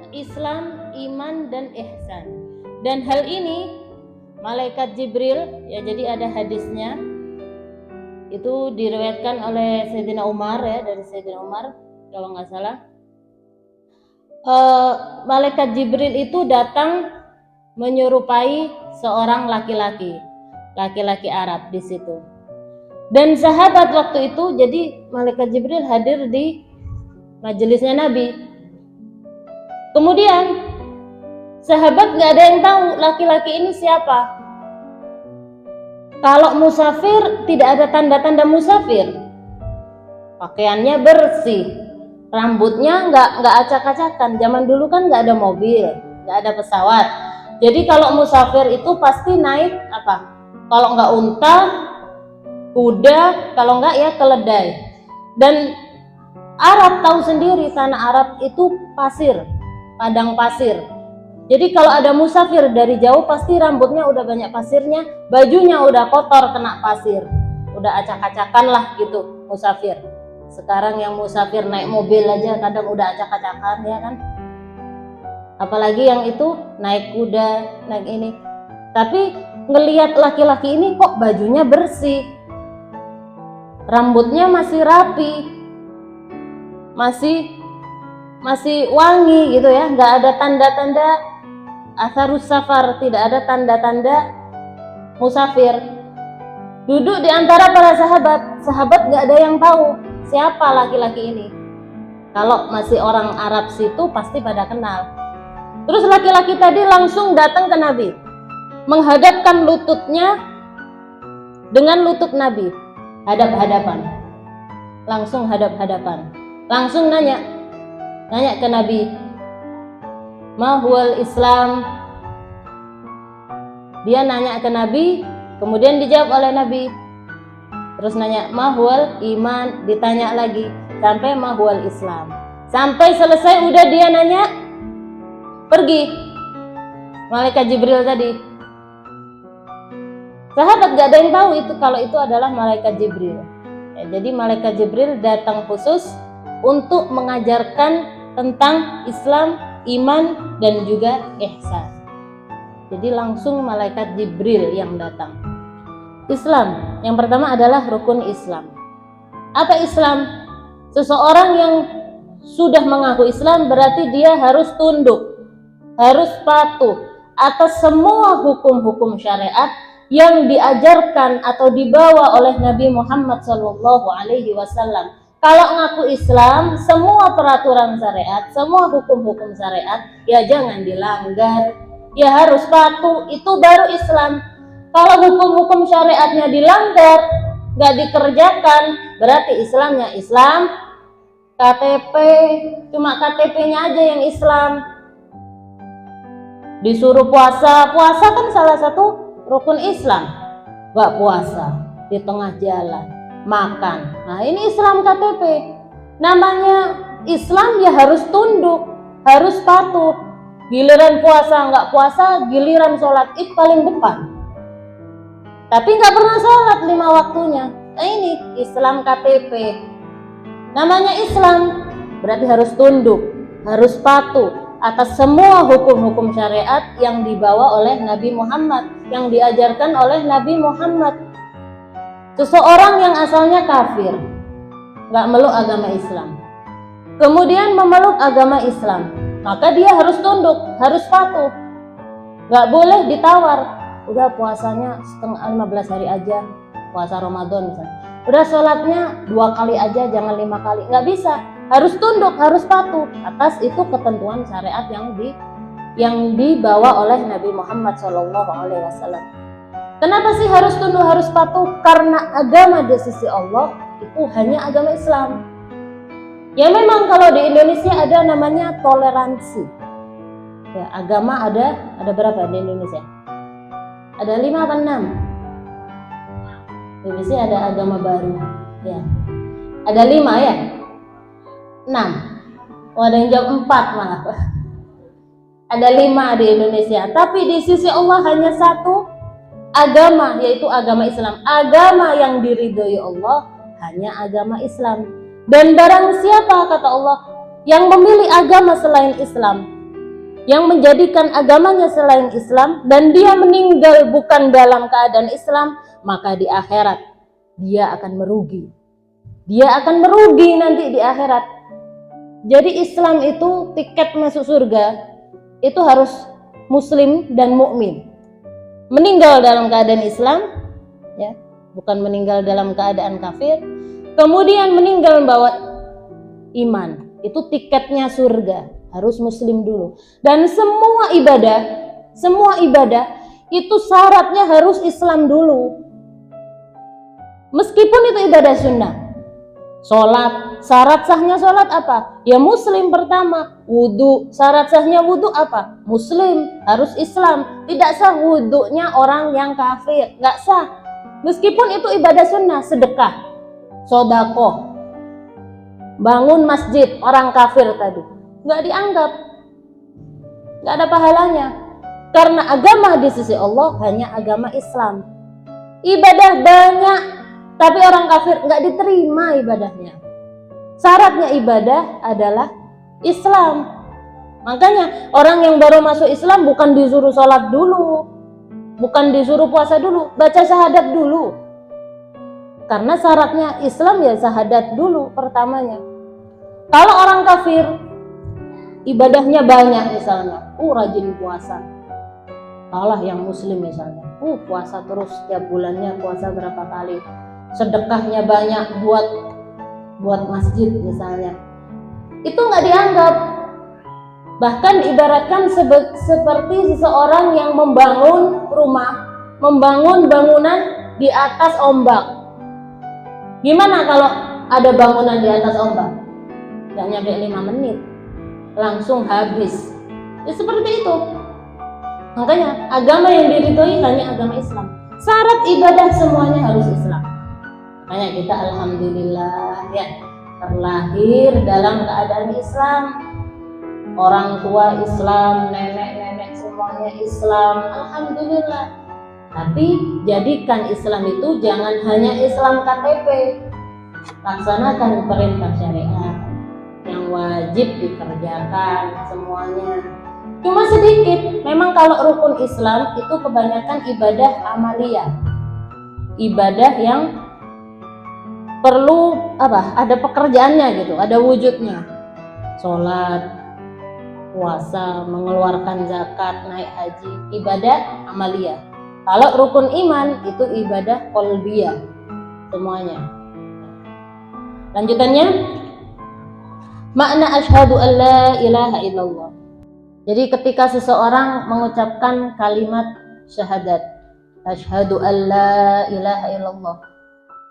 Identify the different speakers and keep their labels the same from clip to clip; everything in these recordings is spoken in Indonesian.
Speaker 1: Islam, iman dan ihsan. Dan hal ini malaikat Jibril, ya, jadi ada hadisnya. Itu diriwayatkan oleh Sayyidina Umar, ya, dari Sayyidina Umar kalau nggak salah. Malaikat Jibril itu datang menyerupai seorang laki-laki Arab di situ. Dan sahabat waktu itu, jadi malaikat Jibril hadir di majelisnya Nabi. Kemudian sahabat nggak ada yang tahu laki-laki ini siapa. Kalau musafir tidak ada tanda-tanda musafir, pakaiannya bersih, rambutnya nggak acak-acakan. Zaman dulu kan nggak ada mobil, nggak ada pesawat. Jadi kalau musafir itu pasti naik apa? Kalau nggak unta, kuda, kalau nggak ya keledai. Dan Arab tahu sendiri, tanah Arab itu pasir, padang pasir. Jadi kalau ada musafir dari jauh pasti rambutnya udah banyak pasirnya, bajunya udah kotor kena pasir, udah acak-acakan lah gitu musafir. Sekarang yang musafir naik mobil aja kadang udah acak-acakan, ya kan? Apalagi yang itu naik kuda, naik ini. Tapi ngelihat laki-laki ini kok bajunya bersih, rambutnya masih rapi, masih wangi gitu ya, nggak ada tanda-tanda asarus safar, tidak ada tanda-tanda musafir. Duduk di antara para sahabat nggak ada yang tahu siapa laki-laki ini. Kalau masih orang Arab situ pasti pada kenal. Terus laki-laki tadi langsung datang ke Nabi, menghadapkan lututnya dengan lutut Nabi, hadap-hadapan, langsung hadap-hadapan, langsung nanya ke Nabi, ma huwal Islam. Dia nanya ke Nabi, kemudian dijawab oleh Nabi. Terus nanya ma huwal iman, ditanya lagi sampai ma huwal Islam. Sampai selesai udah dia nanya, pergi malaikat Jibril tadi. Sahabat gak ada yang tahu itu kalau itu adalah malaikat Jibril. Ya, jadi malaikat Jibril datang khusus untuk mengajarkan tentang Islam, iman dan juga ihsan. Jadi langsung malaikat Jibril yang datang. Islam yang pertama adalah rukun Islam. Apa Islam? Seseorang yang sudah mengaku Islam berarti dia harus tunduk, harus patuh atas semua hukum-hukum syariat yang diajarkan atau dibawa oleh Nabi Muhammad SAW. Kalau ngaku Islam, semua peraturan syariat, semua hukum-hukum syariat, ya jangan dilanggar, ya harus patuh, itu baru Islam. Kalau hukum-hukum syariatnya dilanggar, gak dikerjakan, berarti Islamnya Islam KTP, cuma KTP-nya aja yang Islam. Disuruh puasa kan salah satu rukun Islam, gak puasa di tengah jalan, makan. Nah ini Islam KTP. Namanya Islam ya harus tunduk, harus patuh. Giliran puasa nggak puasa, giliran sholat id paling depan. Tapi nggak pernah sholat 5 waktunya. Nah ini Islam KTP. Namanya Islam berarti harus tunduk, harus patuh atas semua hukum-hukum syariat yang dibawa oleh Nabi Muhammad, yang diajarkan oleh Nabi Muhammad. Seseorang yang asalnya kafir, nggak meluk agama Islam, kemudian memeluk agama Islam, maka dia harus tunduk, harus patuh. Nggak boleh ditawar, udah puasanya 15 hari aja, puasa Ramadan misalnya, udah sholatnya 2 kali aja, jangan 5 kali, nggak bisa. Harus tunduk, harus patuh atas itu ketentuan syariat yang dibawa oleh Nabi Muhammad SAW. Kenapa sih harus tunduk, harus patuh? Karena agama di sisi Allah itu hanya agama Islam. Ya memang kalau di Indonesia ada namanya toleransi. Ya, agama ada berapa di Indonesia? Ada 5 apa 6? Di Indonesia ada agama baru. Ya. Ada 5 ya? 6. Oh, ada yang jawab 4 malah. Ada 5 di Indonesia. Tapi di sisi Allah hanya satu agama, yaitu agama Islam. Agama yang diridhoi Allah hanya agama Islam. Dan barang siapa, kata Allah, yang memilih agama selain Islam, yang menjadikan agamanya selain Islam, dan dia meninggal bukan dalam keadaan Islam, maka di akhirat dia akan merugi. Dia akan merugi nanti di akhirat. Jadi Islam itu tiket masuk surga itu harus muslim dan mukmin. Meninggal dalam keadaan Islam, ya, bukan meninggal dalam keadaan kafir. Kemudian meninggal membawa iman. Itu tiketnya surga. Harus muslim dulu. Dan semua ibadah itu syaratnya harus Islam dulu. Meskipun itu ibadah sunnah. Sholat, syarat sahnya sholat apa? Ya muslim pertama. Wudhu, syarat sahnya wudhu apa? Muslim, harus Islam. Tidak sah wudhunya orang yang kafir, nggak sah. Meskipun itu ibadah sunnah, sedekah, sodakoh, bangun masjid orang kafir tadi, nggak dianggap, nggak ada pahalanya. Karena agama di sisi Allah hanya agama Islam. Ibadah banyak, tapi orang kafir nggak diterima ibadahnya. Syaratnya ibadah adalah Islam. Makanya orang yang baru masuk Islam bukan disuruh sholat dulu, bukan disuruh puasa dulu, baca syahadat dulu. Karena syaratnya Islam ya syahadat dulu pertamanya. Kalau orang kafir ibadahnya banyak misalnya, rajin puasa. Kalah yang muslim misalnya, puasa terus setiap bulannya, puasa berapa kali. Sedekahnya banyak buat masjid misalnya, itu nggak dianggap. Bahkan ibaratkan seperti seseorang yang membangun rumah, membangun bangunan di atas ombak. Gimana kalau ada bangunan di atas ombak? Nggak nyampe 5 menit langsung habis. Ya seperti itu. Makanya agama yang diridhoi hanya agama Islam. Syarat ibadah semuanya harus Islam. Makanya kita alhamdulillah ya terlahir dalam keadaan Islam. Orang tua Islam, nenek-nenek semuanya Islam, alhamdulillah. Tapi jadikan Islam itu jangan hanya Islam KTP. Laksanakan perintah syariat yang wajib dikerjakan semuanya. Cuma sedikit. Memang kalau rukun Islam itu kebanyakan ibadah amaliyah. Ibadah yang perlu ada pekerjaannya gitu, ada wujudnya. Sholat, puasa, mengeluarkan zakat, naik haji, ibadah amaliyah. Kalau rukun iman itu ibadah qalbiyah semuanya. Lanjutannya, makna asyhadu an la ilaha illallah. Jadi ketika seseorang mengucapkan kalimat syahadat, asyhadu an la ilaha illallah,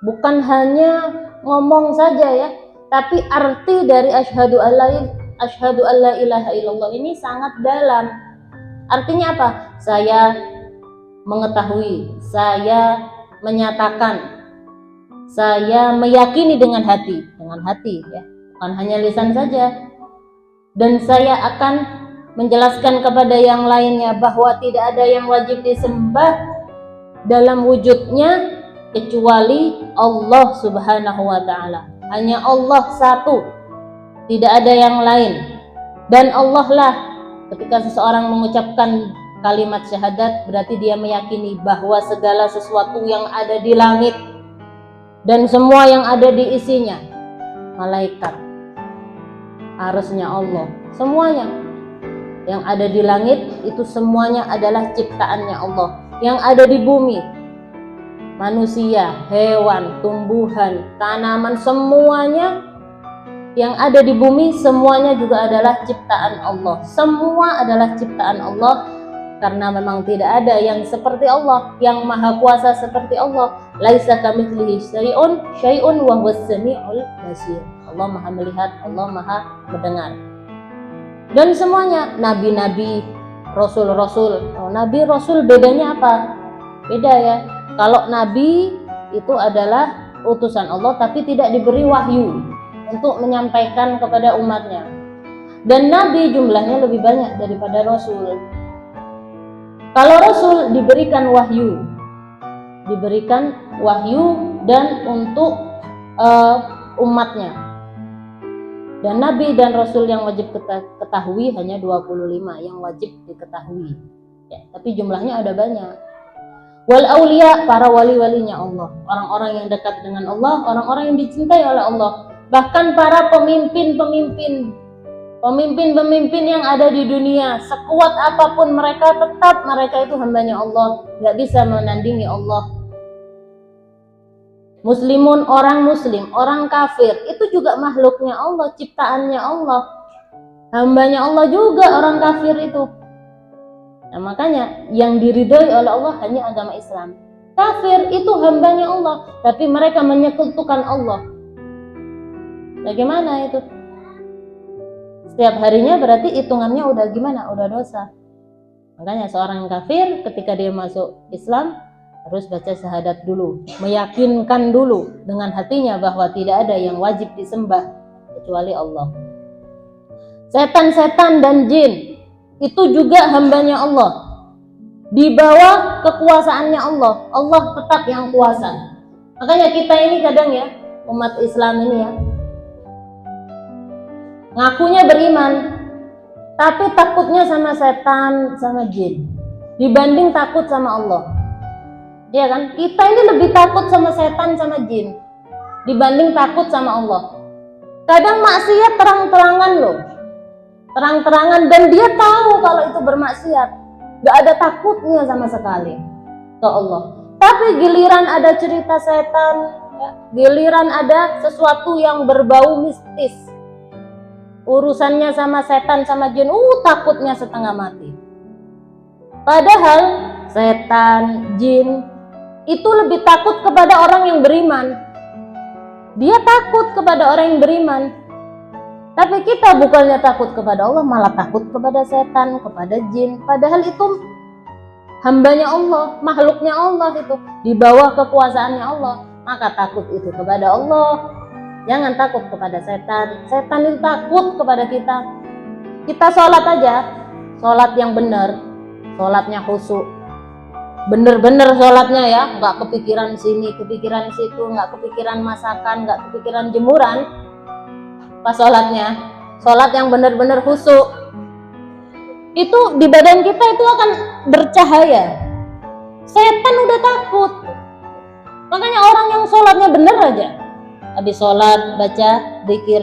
Speaker 1: bukan hanya ngomong saja ya, tapi arti dari asyhadu an la ilaha illallah ini sangat dalam. Artinya apa? Saya mengetahui, saya menyatakan, saya meyakini dengan hati ya, bukan hanya lisan saja. Dan saya akan menjelaskan kepada yang lainnya bahwa tidak ada yang wajib disembah dalam wujudnya kecuali Allah Subhanahu wa ta'ala. Hanya Allah satu, tidak ada yang lain. Dan Allah lah, ketika seseorang mengucapkan kalimat syahadat, berarti dia meyakini bahwa segala sesuatu yang ada di langit dan semua yang ada di isinya, malaikat, arusnya Allah, semuanya yang ada di langit itu semuanya adalah ciptaannya Allah. Yang ada di bumi, manusia, hewan, tumbuhan, tanaman, semuanya yang ada di bumi semuanya juga adalah ciptaan Allah. Semua adalah ciptaan Allah, karena memang tidak ada yang seperti Allah, yang maha kuasa seperti Allah. Laisa kamitslihi syai'un wa huwas samiul basir. Allah maha melihat, Allah maha mendengar. Dan semuanya nabi-nabi, rasul-rasul. Nabi rasul bedanya apa? Beda ya. Kalau nabi itu adalah utusan Allah tapi tidak diberi wahyu untuk menyampaikan kepada umatnya. Dan nabi jumlahnya lebih banyak daripada rasul. Kalau rasul diberikan wahyu dan untuk umatnya. Dan Nabi dan Rasul yang wajib ketahui hanya 25 yang wajib diketahui. Ya, tapi jumlahnya ada banyak. Wal aulia, para wali-walinya Allah, orang-orang yang dekat dengan Allah, orang-orang yang dicintai oleh Allah. Bahkan para pemimpin yang ada di dunia, sekuat apapun mereka, tetap mereka itu hambanya Allah, nggak bisa menandingi Allah. Muslimun, orang muslim, orang kafir, itu juga makhluknya Allah, ciptaannya Allah, hambanya Allah juga orang kafir itu. Nah, makanya yang diridhoi oleh Allah hanya agama Islam. Kafir itu hambanya Allah, tapi mereka menyekutukan Allah. Bagaimana itu? Setiap harinya berarti hitungannya udah gimana? Udah dosa. Makanya seorang kafir ketika dia masuk Islam harus baca syahadat dulu, meyakinkan dulu dengan hatinya bahwa tidak ada yang wajib disembah kecuali Allah. Setan-setan dan jin itu juga hambanya Allah, di bawah kekuasaannya Allah. Allah tetap yang kuasa. Makanya kita ini kadang ya, umat Islam ini ya, ngakunya beriman, tapi takutnya sama setan, sama jin, dibanding takut sama Allah. Ya kan? Kita ini lebih takut sama setan, sama jin, dibanding takut sama Allah. Kadang maksiat terang-terangan loh, terang-terangan, dan dia tahu kalau itu bermaksiat, gak ada takutnya sama sekali ke Allah. Tapi giliran ada cerita setan, ya, giliran ada sesuatu yang berbau mistis, urusannya sama setan, sama jin, takutnya setengah mati. Padahal setan, jin itu lebih takut kepada orang yang beriman. Dia takut kepada orang yang beriman. Tapi kita bukannya takut kepada Allah, malah takut kepada setan, kepada jin. Padahal itu hambanya Allah, makhluknya Allah, itu di bawah kekuasaannya Allah. Maka takut itu kepada Allah, jangan takut kepada setan. Setan itu takut kepada kita. Kita sholat aja, sholat yang benar, sholatnya khusyuk, bener-bener sholatnya ya, nggak kepikiran sini, kepikiran situ, nggak kepikiran masakan, nggak kepikiran jemuran. Pas sholatnya, sholat yang bener-bener khusyuk, itu di badan kita itu akan bercahaya. Setan udah takut. Makanya orang yang sholatnya bener aja, habis sholat baca zikir,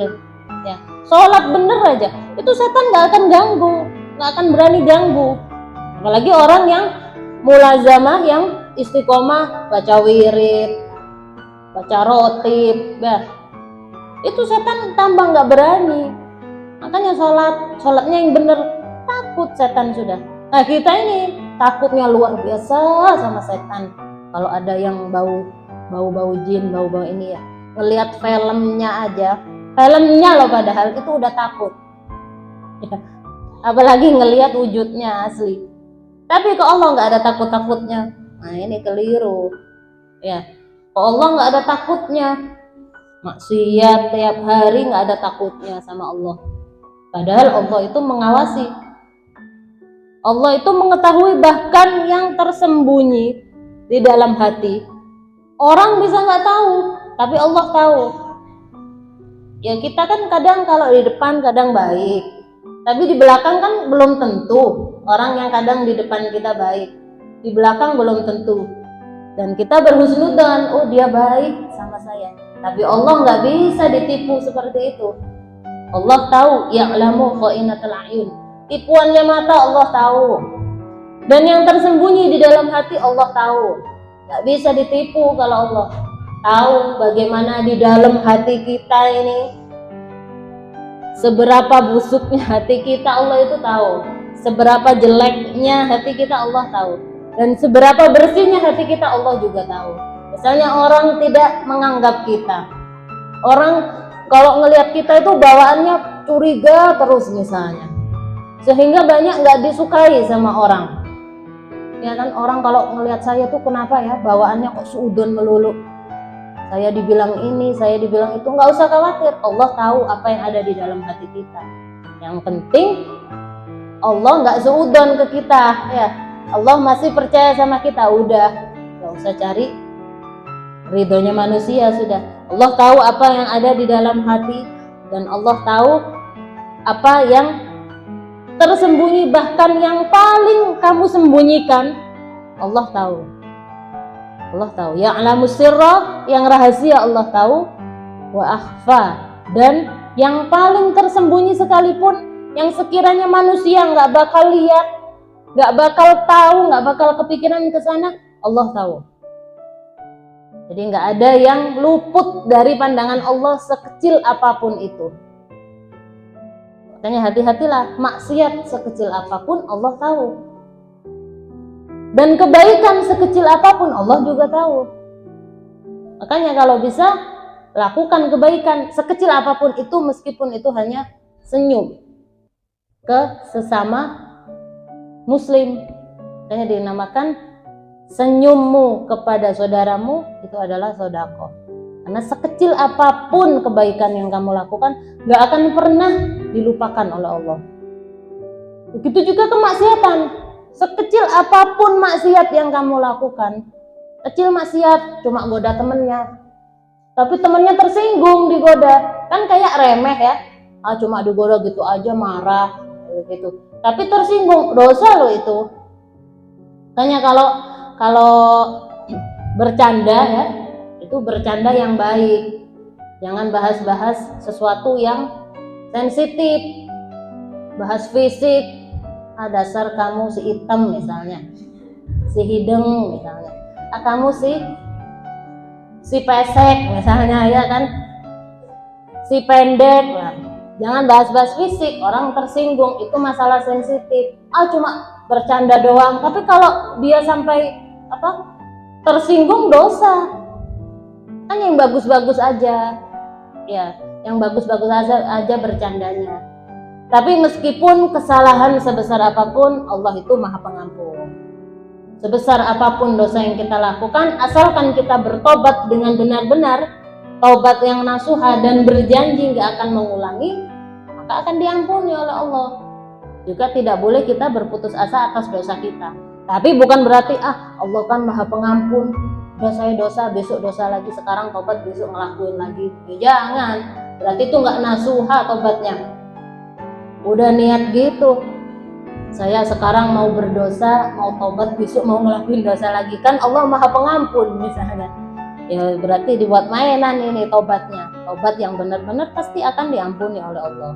Speaker 1: ya, sholat bener aja, itu setan nggak akan ganggu, nggak akan berani ganggu. Apalagi orang yang mulazamah, yang istiqomah, baca wirid, baca rotib, ya, itu setan tambah nggak berani. Makanya sholatnya yang bener, takut setan sudah. Nah kita ini takutnya luar biasa sama setan. Kalau ada yang bau jin, bau ini ya, ngelihat filmnya aja, filmnya loh padahal itu udah takut ya. Apalagi ngelihat wujudnya asli. Tapi ke Allah nggak ada takut-takutnya. Nah ini keliru ya. Ke Allah nggak ada takutnya. Maksiat tiap hari nggak ada takutnya sama Allah. Padahal Allah itu mengawasi. Allah itu mengetahui bahkan yang tersembunyi di dalam hati. Orang bisa nggak tahu, tapi Allah tahu. Ya kita kan kadang kalau di depan kadang baik, tapi di belakang kan belum tentu. Orang yang kadang di depan kita baik, di belakang belum tentu. Dan kita berhusnudzon, oh dia baik sama saya. Tapi Allah nggak bisa ditipu seperti itu. Allah tahu, ya'lamu kha'inatal a'yun. Tipuannya mata Allah tahu. Dan yang tersembunyi di dalam hati Allah tahu. Nggak bisa ditipu kalau Allah tahu bagaimana di dalam hati kita ini. Seberapa busuknya hati kita Allah itu tahu. Seberapa jeleknya hati kita Allah tahu. Dan seberapa bersihnya hati kita Allah juga tahu. Misalnya orang tidak menganggap kita, orang kalau ngelihat kita itu bawaannya curiga terus misalnya, sehingga banyak nggak disukai sama orang. Ya kan, orang kalau ngelihat saya tuh kenapa ya bawaannya kok suudon melulu. Saya dibilang ini, saya dibilang itu, nggak usah khawatir. Allah tahu apa yang ada di dalam hati kita. Yang penting Allah nggak suudon ke kita, ya. Allah masih percaya sama kita, udah, nggak usah cari ridhonya manusia, sudah. Allah tahu apa yang ada di dalam hati. dan Allah tahu apa yang tersembunyi, bahkan yang paling kamu sembunyikan Allah tahu. Allah tahu. Ya'lamu sirra, yang rahasia Allah tahu, wa akhfa, dan yang paling tersembunyi sekalipun, yang sekiranya manusia nggak bakal lihat, nggak bakal tahu, nggak bakal kepikiran ke sana, Allah tahu. Jadi nggak ada yang luput dari pandangan Allah sekecil apapun itu. Makanya hati-hatilah, maksiat sekecil apapun Allah tahu. Dan kebaikan sekecil apapun Allah juga tahu. Makanya kalau bisa, lakukan kebaikan sekecil apapun itu, meskipun itu hanya senyum ke sesama muslim. Makanya dinamakan senyummu kepada saudaramu itu adalah sedekah. Karena sekecil apapun kebaikan yang kamu lakukan gak akan pernah dilupakan oleh Allah. Begitu juga kemaksiatan. Sekecil apapun maksiat yang kamu lakukan, kecil maksiat cuma goda temennya, tapi temennya tersinggung digoda, kan kayak remeh ya, cuma digoda gitu aja marah gitu, tapi tersinggung, dosa loh itu. Makanya kalau bercanda ya, itu bercanda yang baik, jangan bahas-bahas sesuatu yang sensitif, bahas fisik. Dasar kamu si hitam misalnya, si hidung misalnya, kamu si pesek misalnya, ya kan, si pendek. Nah, jangan bahas-bahas fisik, orang tersinggung, itu masalah sensitif. Cuma bercanda doang, tapi kalau dia sampai tersinggung, dosa. Kan yang bagus-bagus aja, ya, yang bagus-bagus aja bercandanya. Tapi meskipun kesalahan sebesar apapun, Allah itu Maha Pengampun. Sebesar apapun dosa yang kita lakukan, asalkan kita bertobat dengan benar-benar, taubat yang nasuha dan berjanji gak akan mengulangi, maka akan diampuni oleh Allah. Juga tidak boleh kita berputus asa atas dosa kita. Tapi bukan berarti Allah kan Maha Pengampun, saya dosa, besok dosa lagi, sekarang tobat, besok ngelakuin lagi. Ya, jangan, berarti itu gak nasuha tobatnya. Udah niat gitu, saya sekarang mau berdosa, mau tobat, besok mau ngelakuin dosa lagi, kan Allah Maha Pengampun misalnya, ya berarti dibuat mainan ini tobatnya. Tobat yang benar-benar pasti akan diampuni oleh Allah.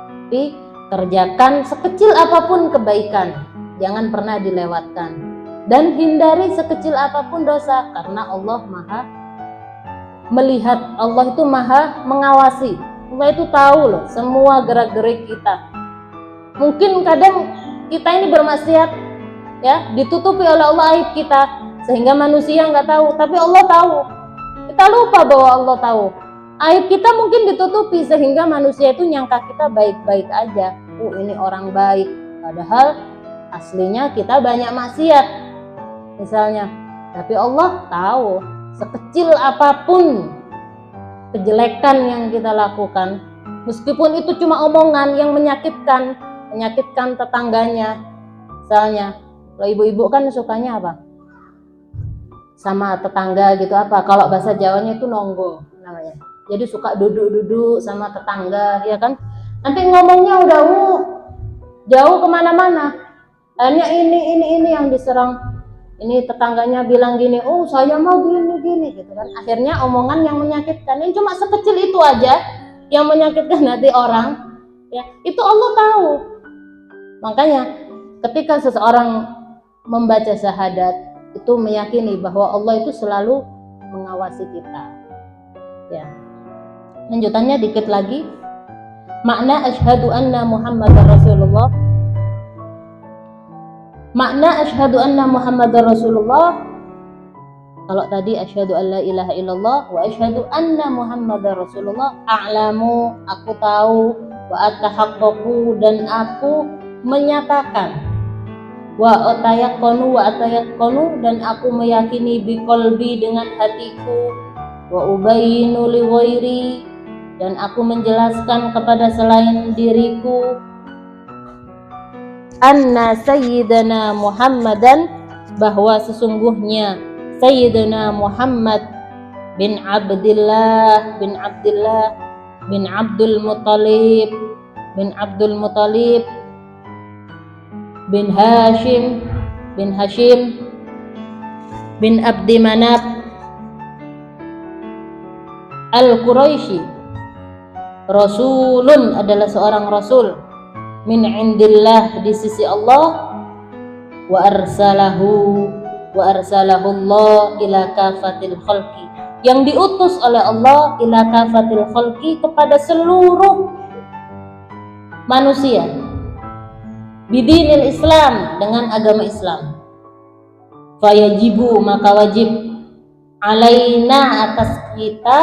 Speaker 1: Tapi kerjakan sekecil apapun kebaikan, jangan pernah dilewatkan, dan hindari sekecil apapun dosa, karena Allah Maha melihat, Allah itu Maha mengawasi. Allah itu tahu loh semua gerak-gerik kita. Mungkin kadang kita ini bermaksiat, ya, ditutupi oleh Allah aib kita, sehingga manusia nggak tahu, tapi Allah tahu. Kita lupa bahwa Allah tahu. Aib kita mungkin ditutupi sehingga manusia itu nyangka kita baik-baik aja. Ini orang baik, padahal aslinya kita banyak maksiat misalnya. Tapi Allah tahu sekecil apapun kejelekan yang kita lakukan, meskipun itu cuma omongan yang menyakitkan tetangganya. Misalnya kalau ibu-ibu kan sukanya apa sama tetangga gitu, kalau bahasa Jawanya itu nonggo namanya. Jadi suka duduk-duduk sama tetangga, ya kan, nanti ngomongnya udah jauh kemana-mana. Hanya ini yang diserang, ini tetangganya bilang gini, saya mau gini gitu kan. Akhirnya omongan yang menyakitkan, ini cuma sekecil itu aja yang menyakitkan hati orang, ya, itu Allah tahu. Makanya ketika seseorang membaca syahadat, itu meyakini bahwa Allah itu selalu mengawasi kita. Ya. Lanjutannya dikit lagi. Makna asyhadu anna Muhammadar Rasulullah. Makna asyhadu anna Muhammadar Rasulullah. Kalau tadi asyhadu an la ilaha illallah wa asyhadu anna Muhammadar Rasulullah, a'lamu, aku tahu, wa atahaqqaqu, dan aku menyatakan, wa atayaqqanu, dan aku meyakini, biqalbi, dengan hatiku, wa ubayyinu li ghairi, dan aku menjelaskan kepada selain diriku, anna sayyidana Muhammadan, bahwa sesungguhnya Sayyidina Muhammad bin Abdillah bin Abdul Muttalib bin Hashim bin Abdi Manaf Al-Quraisy. Rasulun adalah seorang rasul min indillah, di sisi Allah, wa arsalahu Allah ila kafatil khalqi, yang diutus oleh Allah ila kafatil khalqi, kepada seluruh manusia, bidinil Islam, dengan agama Islam. Fayajibu, maka wajib, alaina, atas kita,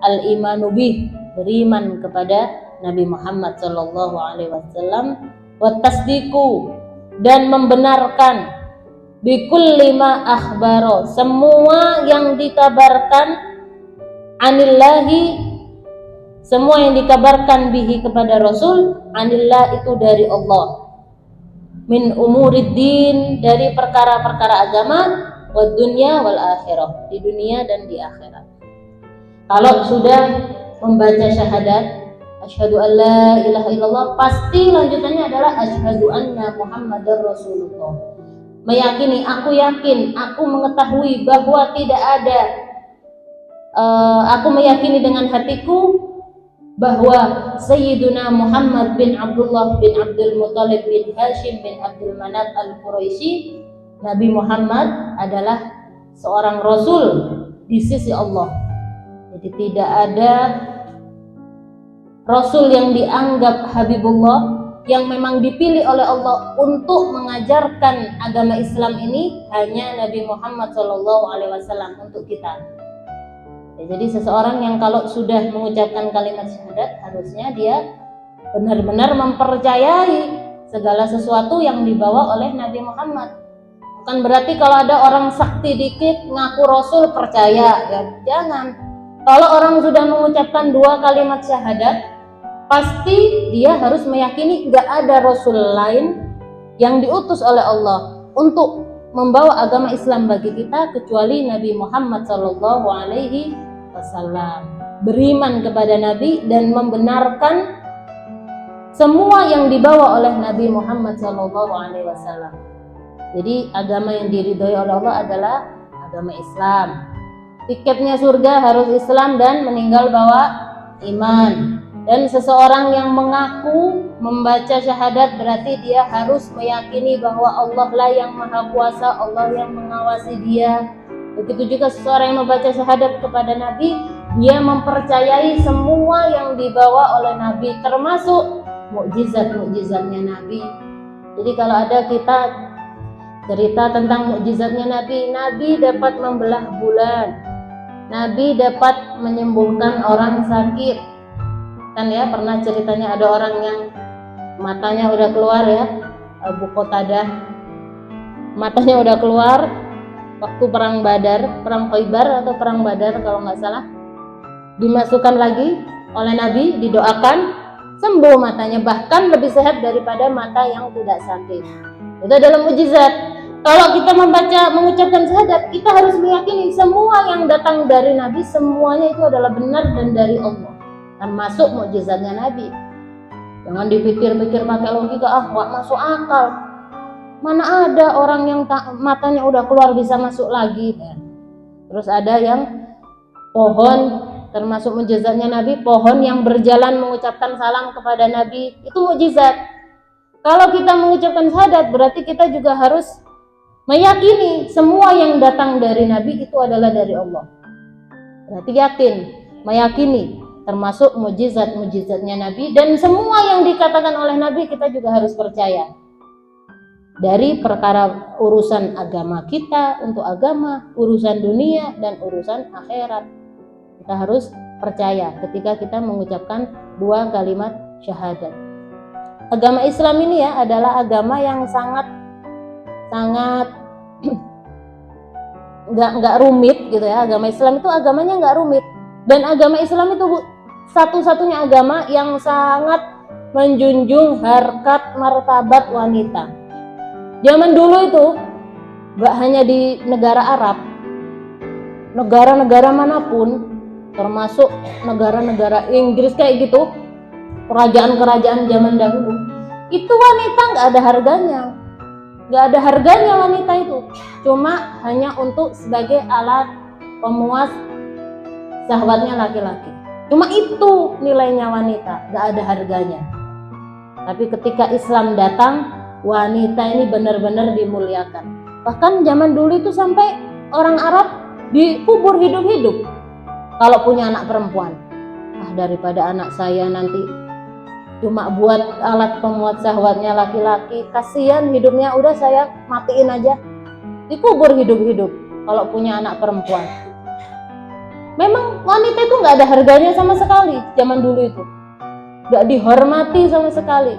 Speaker 1: al-imanu bih, beriman kepada Nabi Muhammad sallallahu alaihi wasallam, wa tasdiqu, dan membenarkan, bikulli ma akhbaro, semua yang dikabarkan, anillahi, semua yang dikabarkan bihi, kepada Rasul, anillah, itu dari Allah, min umuriddin, dari perkara-perkara agama, wad dunya wal akhirah, di dunia dan di akhirat. Kalau sudah membaca syahadat asyhadu an la ilaha illallah, pasti lanjutannya adalah asyhadu anna Muhammadar Rasulullah. Meyakini, aku yakin, aku mengetahui bahwa tidak ada, aku meyakini dengan hatiku bahwa Sayyiduna Muhammad bin Abdullah bin Abdul Muttalib bin Hashim bin Abdul Manaf Al-Quraisy, Nabi Muhammad adalah seorang Rasul di sisi Allah. Jadi tidak ada Rasul yang dianggap Habibullah, yang memang dipilih oleh Allah untuk mengajarkan agama Islam ini, hanya Nabi Muhammad SAW untuk kita. Jadi seseorang yang kalau sudah mengucapkan kalimat syahadat, harusnya dia benar-benar mempercayai segala sesuatu yang dibawa oleh Nabi Muhammad. Bukan berarti kalau ada orang sakti dikit ngaku Rasul percaya, ya jangan. Kalau orang sudah mengucapkan 2 kalimat syahadat, pasti dia harus meyakini nggak ada Rasul lain yang diutus oleh Allah untuk membawa agama Islam bagi kita kecuali Nabi Muhammad Sallallahu Alaihi Wasallam. Beriman kepada Nabi dan membenarkan semua yang dibawa oleh Nabi Muhammad Sallallahu Alaihi Wasallam. Jadi agama yang diridhoi oleh Allah adalah agama Islam. Tiketnya surga harus Islam dan meninggal bawa iman. Dan seseorang yang mengaku membaca syahadat berarti dia harus meyakini bahwa Allah lah yang maha kuasa, Allah yang mengawasi dia. Begitu juga seseorang yang membaca syahadat kepada Nabi, dia mempercayai semua yang dibawa oleh Nabi, termasuk mukjizat-mukjizatnya Nabi. Jadi kalau ada kita cerita tentang mukjizatnya Nabi, Nabi dapat membelah bulan, Nabi dapat menyembuhkan orang sakit. Kan ya, pernah ceritanya ada orang yang matanya udah keluar ya, Abu Qatadah, matanya udah keluar waktu perang Badar, perang Khaybar atau perang Badar kalau nggak salah, dimasukkan lagi oleh Nabi, didoakan, sembuh matanya, bahkan lebih sehat daripada mata yang tidak sakit. Itu adalah mukjizat. Kalau kita mengucapkan syahadat, kita harus meyakini semua yang datang dari Nabi, semuanya itu adalah benar dan dari Allah, termasuk mukjizatnya Nabi. Jangan dipikir-pikir pakai logika, nggak masuk akal. Mana ada orang yang matanya udah keluar bisa masuk lagi. Terus ada yang pohon, termasuk mukjizatnya Nabi, pohon yang berjalan mengucapkan salam kepada Nabi, itu mukjizat. Kalau kita mengucapkan syahadat, berarti kita juga harus meyakini semua yang datang dari Nabi itu adalah dari Allah. Berarti yakin, meyakini, termasuk mukjizat-mukjizatnya Nabi, dan semua yang dikatakan oleh Nabi kita juga harus percaya. Dari perkara urusan agama kita, untuk agama, urusan dunia, dan urusan akhirat. Kita harus percaya ketika kita mengucapkan 2 kalimat syahadat. Agama Islam ini ya adalah agama yang sangat nggak rumit gitu ya. Agama Islam itu agamanya nggak rumit. Dan agama Islam itu satu-satunya agama yang sangat menjunjung harkat martabat wanita. Zaman dulu itu gak hanya di negara Arab, negara-negara manapun, termasuk negara-negara Inggris kayak gitu, kerajaan-kerajaan zaman dahulu, itu wanita nggak ada harganya. Nggak ada harganya wanita itu, cuma hanya untuk sebagai alat pemuas syahwatnya laki-laki. Cuma itu nilainya wanita, nggak ada harganya. Tapi ketika Islam datang, wanita ini benar-benar dimuliakan. Bahkan zaman dulu itu sampai orang Arab dikubur hidup-hidup kalau punya anak perempuan. Daripada anak saya nanti cuma buat alat pemuat syahwatnya laki-laki, kasihan hidupnya, udah saya matiin aja, dikubur hidup-hidup kalau punya anak perempuan. Memang wanita itu nggak ada harganya sama sekali zaman dulu itu, nggak dihormati sama sekali.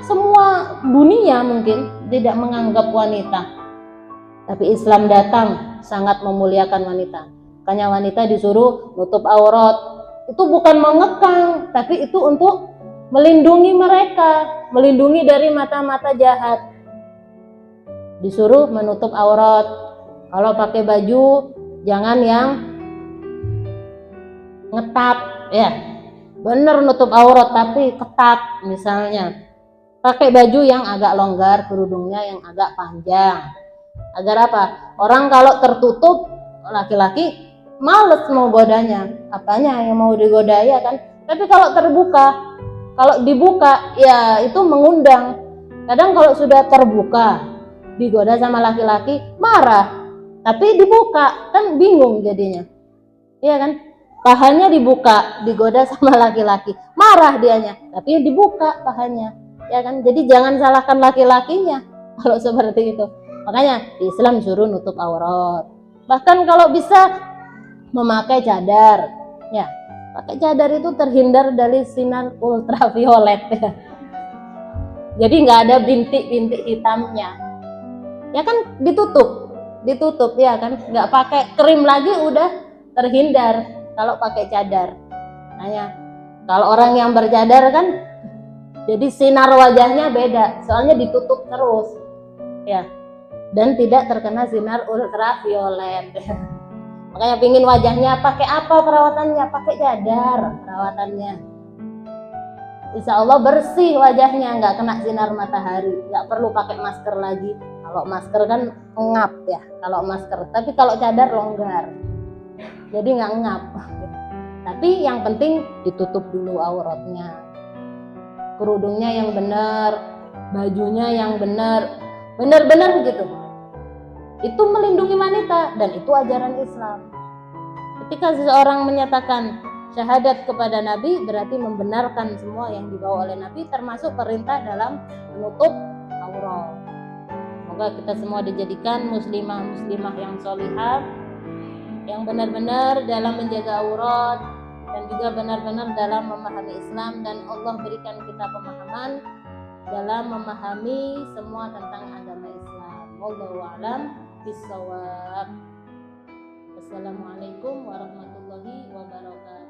Speaker 1: Semua dunia mungkin tidak menganggap wanita, tapi Islam datang sangat memuliakan wanita. Makanya wanita disuruh nutup aurat. Itu bukan mengekang, tapi itu untuk melindungi mereka, melindungi dari mata-mata jahat. Disuruh menutup aurat. Kalau pakai baju jangan yang ngetat, ya. Bener nutup aurat tapi ketat misalnya. Pakai baju yang agak longgar, kerudungnya yang agak panjang. Agar apa? Orang kalau tertutup, laki-laki males mau godanya, apanya yang mau digoda, ya kan? Tapi kalau terbuka, kalau dibuka ya itu mengundang. Kadang kalau sudah terbuka digoda sama laki-laki marah, tapi dibuka kan bingung jadinya, iya kan? Pahanya dibuka, digoda sama laki-laki, marah dianya, tapi dibuka pahanya, ya kan? Jadi jangan salahkan laki-lakinya kalau seperti itu. Makanya di Islam suruh nutup aurat. Bahkan kalau bisa memakai cadar, ya, pakai cadar itu terhindar dari sinar ultraviolet, ya. Jadi nggak ada bintik-bintik hitamnya, ya kan, ditutup, ya kan, nggak pakai krim lagi, udah terhindar kalau pakai cadar. Nah, kalau orang yang bercadar kan, jadi sinar wajahnya beda, soalnya ditutup terus, ya, dan tidak terkena sinar ultraviolet. Makanya pingin wajahnya pakai apa perawatannya, pakai cadar perawatannya. Insya Allah bersih wajahnya, nggak kena sinar matahari, nggak perlu pakai masker lagi. Kalau masker kan ngap, ya, kalau masker. Tapi kalau cadar longgar, jadi nggak ngap. Tapi yang penting ditutup dulu auratnya, kerudungnya yang benar, bajunya yang benar, benar-benar gitu. Itu melindungi wanita dan itu ajaran Islam. Ketika seseorang menyatakan syahadat kepada Nabi, berarti membenarkan semua yang dibawa oleh Nabi, termasuk perintah dalam menutup aurat. Semoga kita semua dijadikan muslimah-muslimah yang sholihah, yang benar-benar dalam menjaga aurat dan juga benar-benar dalam memahami Islam, dan Allah berikan kita pemahaman dalam memahami semua tentang agama Islam. Wallahu a'lam bishawab. Assalamualaikum warahmatullahi wabarakatuh.